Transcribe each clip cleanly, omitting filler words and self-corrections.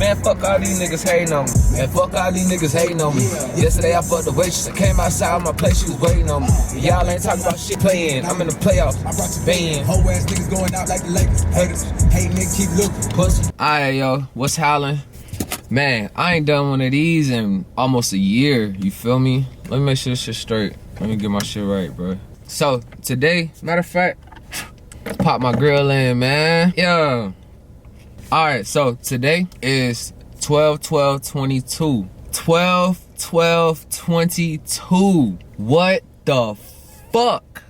Man, fuck all these niggas hating on me. Man, fuck all these niggas hating on me. Yesterday I fucked the waitress. I came outside my place, she was waiting on me. Y'all ain't talking about shit playing. I'm in the playoffs. I brought you band. Whole ass niggas going out like the Lakers. Haters, hate niggas, keep looking. Pussy. Alright, yo, what's howling? Man, I ain't done one of these in almost a year. You feel me? Let me make sure this shit straight. Let me get my shit right, bro. So today, matter of fact, pop my grill in, man. Yeah. All right, so today is 12/12/22. 12/12/22. What the fuck?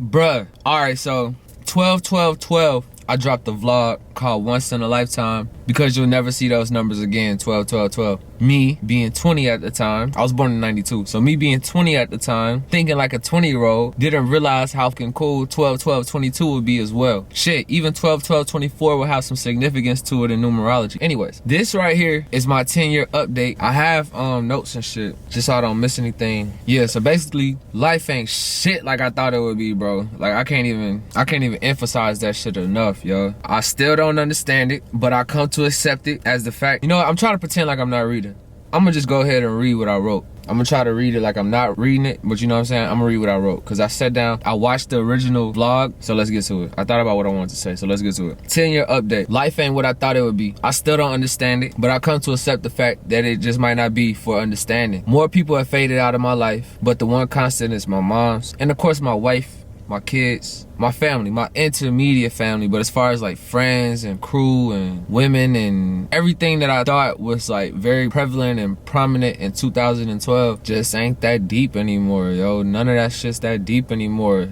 Bruh. All right, so 12/12/12. I dropped a vlog called Once in a Lifetime because you'll never see those numbers again. 12/12/12. Me being 20 at the time, I was born in 92, so me being 20 at the time, thinking like a 20-year-old, didn't realize how fucking cool 12/12/22 would be as well. Shit, even 12/12/24 will have some significance to it in numerology. Anyways, this right here is my 10-year update. I have notes and shit, just so I don't miss anything. Yeah, so basically, life ain't shit like I thought it would be, bro. Like I can't even emphasize that shit enough, yo. I still don't understand it, but I come to accept it as the fact. You know what? I'm trying to pretend like I'm not reading. I'm gonna just go ahead and read what I wrote. I'm gonna try to read it like I'm not reading it, but you know what I'm saying? I'm gonna read what I wrote. Cause I sat down, I watched the original vlog, so let's get to it. I thought about what I wanted to say, so let's get to it. 10-year update. Life ain't what I thought it would be. I still don't understand it, but I come to accept the fact that it just might not be for understanding. More people have faded out of my life, but the one constant is my mom's, and of course my wife, my kids, my family, my intermediate family. But as far as like friends and crew and women and everything that I thought was like very prevalent and prominent in 2012 just ain't that deep anymore, yo. None of that shit's that deep anymore.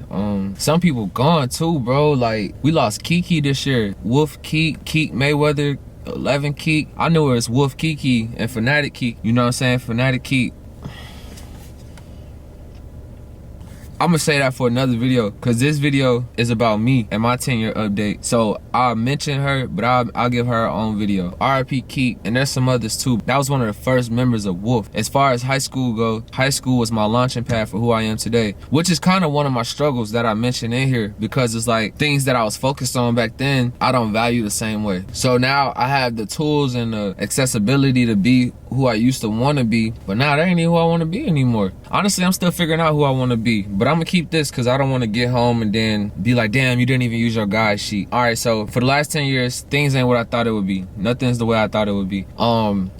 Some people gone too, bro. Like we lost Kiki this year. Wolf Keek, Keek Mayweather, 11 Keek. I knew it was Wolf Kiki and Fanatic Keek. You know what I'm saying? Fanatic Keek. I'm gonna say that for another video, because this video is about me and my 10-year update. So I'll mention her, but I'll give her own video. R.I.P. Keek, and there's some others too. That was one of the first members of Wolf. As far as high school goes, high school was my launching pad for who I am today, which is kind of one of my struggles that I mentioned in here, because it's like things that I was focused on back then, I don't value the same way. So now I have the tools and the accessibility to be who I used to want to be, but now that ain't who I want to be anymore. Honestly, I'm still figuring out who I want to be, but I'm gonna keep this because I don't want to get home and then be like, damn, you didn't even use your guide sheet. All right, so for the last 10 years, things ain't what I thought it would be. Nothing's the way I thought it would be. I'm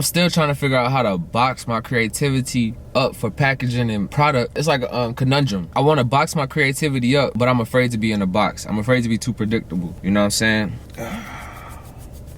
still trying to figure out how to box my creativity up for packaging and product. It's like a conundrum. I want to box my creativity up, but I'm afraid to be in a box. I'm afraid to be too predictable. You know what I'm saying?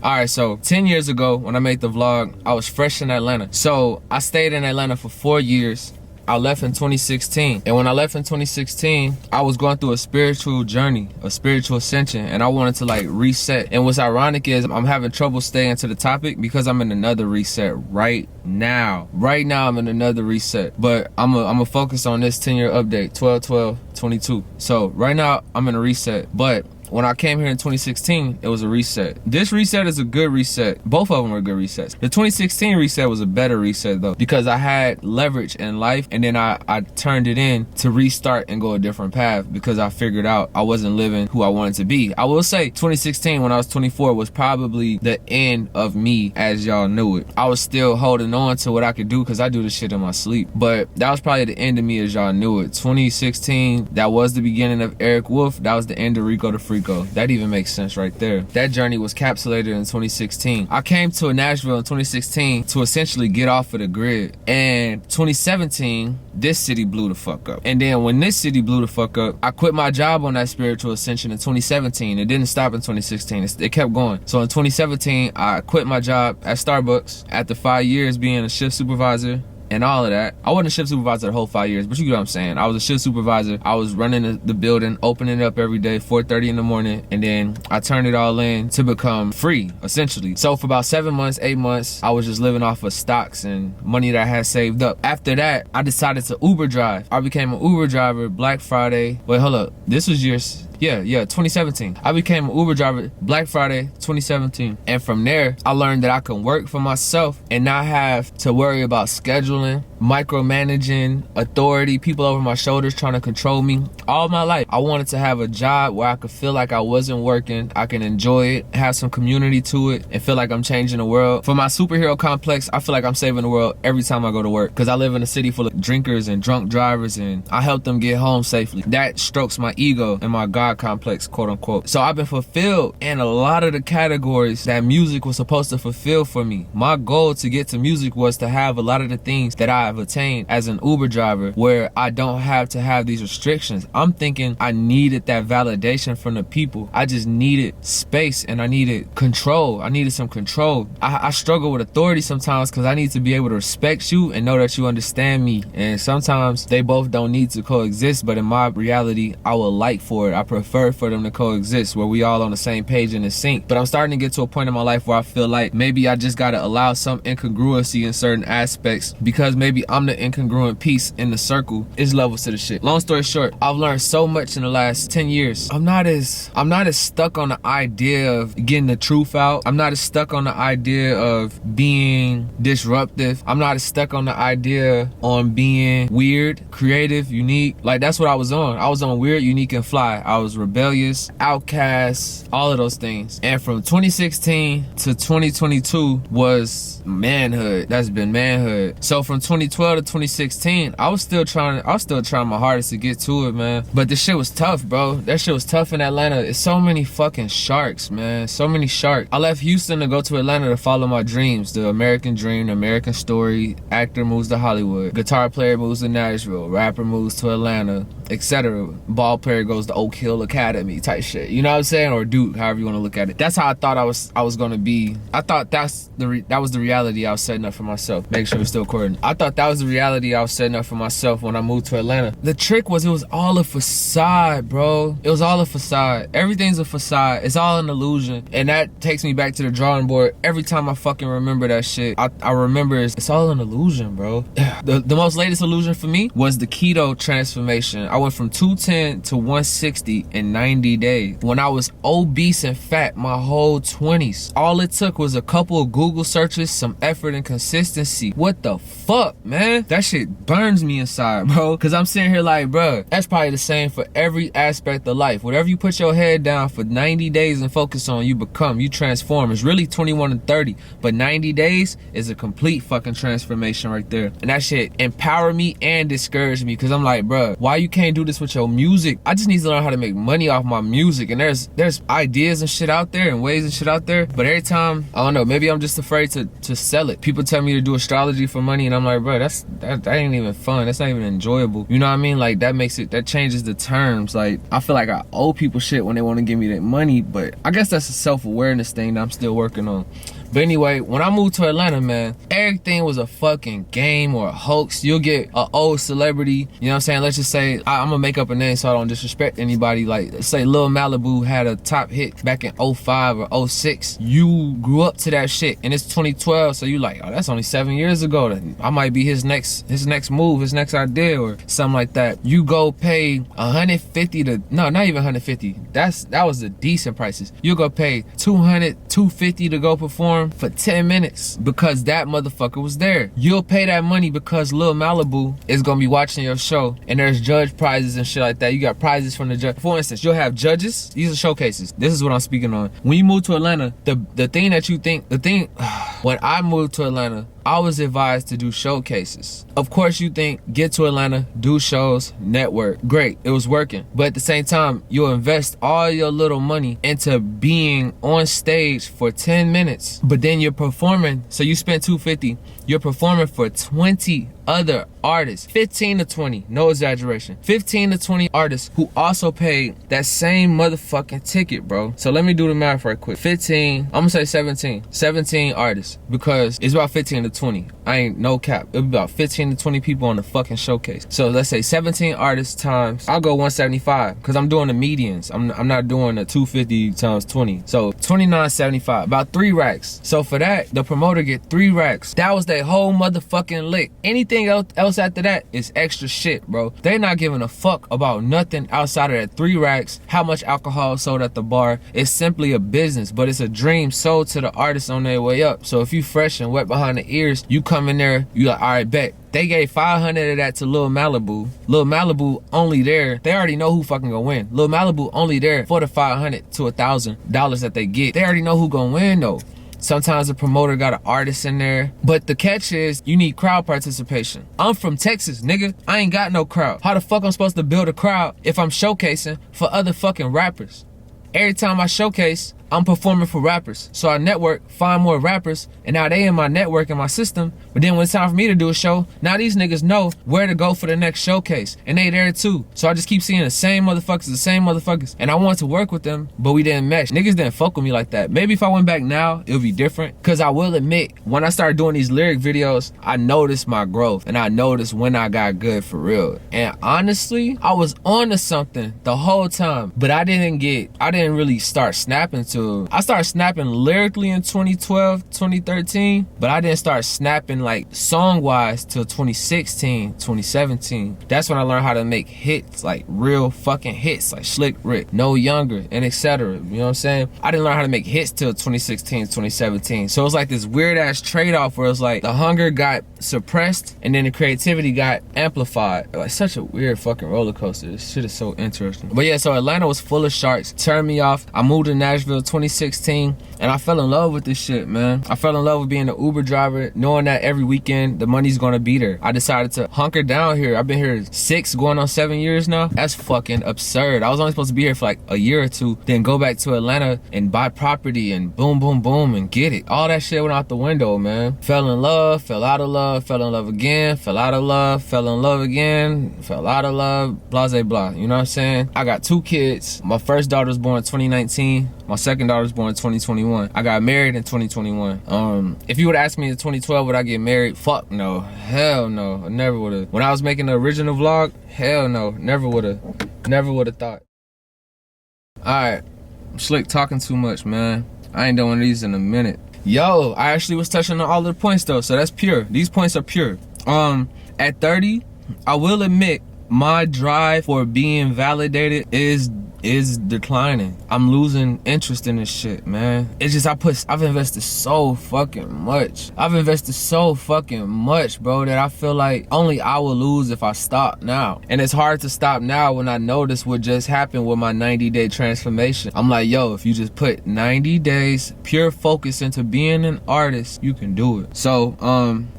All right, so 10 years ago when I made the vlog, I was fresh in Atlanta. So I stayed in Atlanta for 4 years. I left in 2016. And when I left in 2016, I was going through a spiritual journey, a spiritual ascension, and I wanted to like reset. And what's ironic is I'm having trouble staying to the topic because I'm in another reset right now. Right now I'm in another reset. But I'm gonna focus on this 10-year update, 12/12/22. So right now I'm in a reset, but when I came here in 2016, it was a reset. This reset is a good reset. Both of them are good resets. The 2016 reset was a better reset though, because I had leverage in life, and then I turned it in to restart and go a different path because I figured out I wasn't living who I wanted to be. I will say 2016 when I was 24 was probably the end of me as y'all knew it. I was still holding on to what I could do because I do this shit in my sleep, but that was probably the end of me as y'all knew it. 2016, that was the beginning of Eric Wolf. That was the end of Rico the Freako. That even makes sense right there. That journey was capsulated in 2016. I came to Nashville in 2016 to essentially get off of the grid. And 2017, this city blew the fuck up. And then when this city blew the fuck up, I quit my job on that spiritual ascension in 2017. It didn't stop in 2016. It kept going. So in 2017, I quit my job at Starbucks after 5 years being a shift supervisor and all of that. I wasn't a shift supervisor the whole 5 years, but you get what I'm saying. I was a shift supervisor. I was running the building, opening it up every day, 4:30 in the morning, and then I turned it all in to become free, essentially. So for about 7 months, 8 months, I was just living off of stocks and money that I had saved up. After that, I decided to Uber drive. I became an Uber driver Black Friday. Wait, hold up. This was yours. Yeah, 2017. I became an Uber driver Black Friday 2017. And from there, I learned that I can work for myself and not have to worry about scheduling micromanaging, authority, people over my shoulders trying to control me. All my life, I wanted to have a job where I could feel like I wasn't working, I can enjoy it, have some community to it, and feel like I'm changing the world. For my superhero complex, I feel like I'm saving the world every time I go to work, because I live in a city full of drinkers and drunk drivers, and I help them get home safely. That strokes my ego and my God complex, quote unquote. So I've been fulfilled in a lot of the categories that music was supposed to fulfill for me. My goal to get to music was to have a lot of the things that I have attained as an Uber driver, where I don't have to have these restrictions. I'm thinking I needed that validation from the people. I just needed space, and I needed control. I needed some control. I struggle with authority sometimes, because I need to be able to respect you and know that you understand me. And sometimes they both don't need to coexist, but in my reality, I would like for it. I prefer for them to coexist, where we all on the same page and in sync. But I'm starting to get to a point in my life where I feel like maybe I just gotta allow some incongruency in certain aspects, because maybe I'm the incongruent piece in the circle. It's levels to the shit. Long story short, I've learned so much in the last 10 years. I'm not as stuck on the idea of getting the truth out. I'm not as stuck on the idea of being disruptive. I'm not as stuck on the idea on being weird, creative, unique. Like, that's what I was on. I was on weird, unique, and fly. I was rebellious, outcast, all of those things. And from 2016 to 2022 was manhood. That's been manhood. So from 2012 to 2016, I was still trying my hardest to get to it, man. But the shit was tough, bro. That shit was tough in Atlanta. It's so many fucking sharks, man. So many sharks. I left Houston to go to Atlanta to follow my dreams. The American dream, the American story. Actor moves to Hollywood. Guitar player moves to Nashville. Rapper moves to Atlanta, etc. Ball player goes to Oak Hill Academy type shit. You know what I'm saying? Or Duke, however you want to look at it. That's how I thought I was gonna be. I thought that was the reality I was setting up for myself. Make sure we're still recording. I thought that was the reality I was setting up for myself when I moved to Atlanta. The trick was, it was all a facade, bro. It was all a facade. Everything's a facade. It's all an illusion. And that takes me back to the drawing board. Every time I fucking remember that shit, I remember it's all an illusion, bro. The most latest illusion for me was the keto transformation. I went from 210 to 160 in 90 days. When I was obese and fat my whole 20s, all it took was a couple of Google searches, some effort and consistency. What the fuck, man? That shit burns me inside, bro. Cause I'm sitting here like, bro, that's probably the same for every aspect of life. Whatever you put your head down for 90 days and focus on, you become, you transform. It's really 21 and 30, but 90 days is a complete fucking transformation right there. And that shit empowered me and discouraged me, cause I'm like, bro, why you can't do this with your music? I just need to learn how to make money off my music. And there's ideas and shit out there and ways and shit out there, but every time, I don't know, maybe I'm just afraid to sell it. People tell me to do astrology for money, and I'm like, bro, that ain't even fun. That's not even enjoyable. You know what I mean? Like, that changes the terms. Like, I feel like I owe people shit when they want to give me that money, but I guess that's a self-awareness thing that I'm still working on. But anyway, when I moved to Atlanta, man, everything was a fucking game or a hoax. You'll get an old celebrity, you know what I'm saying? Let's just say, I'm gonna make up a name so I don't disrespect anybody. Like, let's say Lil Malibu had a top hit back in 05 or 06. You grew up to that shit, and it's 2012, so you like, oh, that's only 7 years ago. Then I might be his next move, his next idea, or something like that. You go pay 150 to, no, not even 150. That was the decent prices. You go pay 200, 250 to go perform for 10 minutes because that motherfucker was there. You'll pay that money because Lil Malibu is gonna be watching your show, and there's judge prizes and shit like that. You got prizes from the judge. For instance, you'll have judges. These are showcases. This is what I'm speaking on. When you move to Atlanta, the thing that you think, when I moved to Atlanta, I was advised to do showcases. Of course, you think, get to Atlanta, do shows, network. Great, it was working. But at the same time, you'll invest all your little money into being on stage for 10 minutes, but then you're performing. So you spent $250, you're performing for 20 other artists, 15 to 20, no exaggeration, 15 to 20 artists who also paid that same motherfucking ticket, bro. So let me do the math right quick. 15, I'm gonna say 17 artists, because it's about 15 to 20. I ain't no cap. It'll be about 15 to 20 people on the fucking showcase. So let's say 17 artists times, I'll go 175, because I'm doing the medians. I'm not doing the 250 times 20. So 29.75, about 3 racks. So for that, the promoter get 3 racks. That was their whole motherfucking lick. Anything else after that is extra shit, bro. They're not giving a fuck about nothing outside of that 3 racks, how much alcohol sold at the bar. It's simply a business, but it's a dream sold to the artists on their way up. So if you fresh and wet behind the ears, years, you come in there, you like, all right, bet. They gave 500 of that to Lil Malibu. Lil Malibu only there. They already know who fucking gonna win. Lil Malibu only there for the $500 to $1,000 that they get. They already know who gonna win though. Sometimes the promoter got an artist in there. But the catch is, you need crowd participation. I'm from Texas, nigga. I ain't got no crowd. How the fuck I'm supposed to build a crowd if I'm showcasing for other fucking rappers? Every time I showcase, I'm performing for rappers. So I network, find more rappers, and now they in my network and my system. But then when it's time for me to do a show, now these niggas know where to go for the next showcase. And they there too. So I just keep seeing the same motherfuckers. And I want to work with them, but we didn't mesh. Niggas didn't fuck with me like that. Maybe if I went back now, it would be different. Cause I will admit, when I started doing these lyric videos, I noticed my growth. And I noticed when I got good for real. And honestly, I was on to something the whole time. But I didn't really start snapping to. I started snapping lyrically in 2012, 2013, but I didn't start snapping like song-wise till 2016, 2017. That's when I learned how to make hits, like real fucking hits, like Slick Rick, No Younger, and etc. You know what I'm saying? I didn't learn how to make hits till 2016, 2017. So it was like this weird-ass trade-off where it's like the hunger got suppressed and then the creativity got amplified. Like such a weird fucking roller coaster. This shit is so interesting. But yeah, so Atlanta was full of sharks. Turned me off. I moved to Nashville 2016 and I fell in love with this shit, man. I fell in love with being an Uber driver, knowing that every weekend the money's gonna be there. I decided to hunker down here. I've been here 6 going on 7 years now. That's fucking absurd. I was only supposed to be here for like a year or two, then go back to Atlanta and buy property and boom, boom, boom and get it. All that shit went out the window, man. Fell in love, fell out of love, fell in love again, fell out of love, fell in love again, fell out of love, blah, blah, blah. You know what I'm saying? I got 2 kids. My first daughter was born in 2019. My second daughter was born in 2021. I got married in 2021. If you would ask me in 2012 would I get married? Fuck no. Hell no. I never would have. When I was making the original vlog, hell no. Never would have. Never would have thought. Alright. I'm slick talking too much, man. I ain't doing these in a minute. Yo, I actually was touching on all of the points though, so that's pure. These points are pure. At 30, I will admit my drive for being validated is declining. I'm losing interest in this shit, man. It's just I've invested so fucking much. I've invested so fucking much, bro, that I feel like only I will lose if I stop now. And it's hard to stop now when I notice what just happened with my 90-day transformation. I'm like, yo, if you just put 90 days pure focus into being an artist, you can do it. So,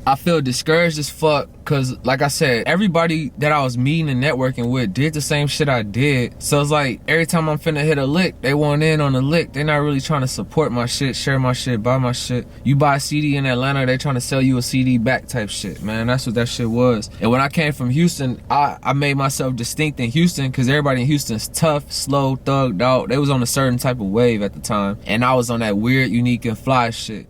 I feel discouraged as fuck. Cause like I said, everybody that I was meeting and networking with did the same shit I did. So it's like every time I'm finna hit a lick, they want in on the lick. They're not really trying to support my shit, share my shit, buy my shit. You buy a CD in Atlanta, they trying to sell you a CD back type shit, man. That's what that shit was. And when I came from Houston, I made myself distinct in Houston cause everybody in Houston's tough, slow, thugged out. They was on a certain type of wave at the time. And I was on that weird, unique, and fly shit.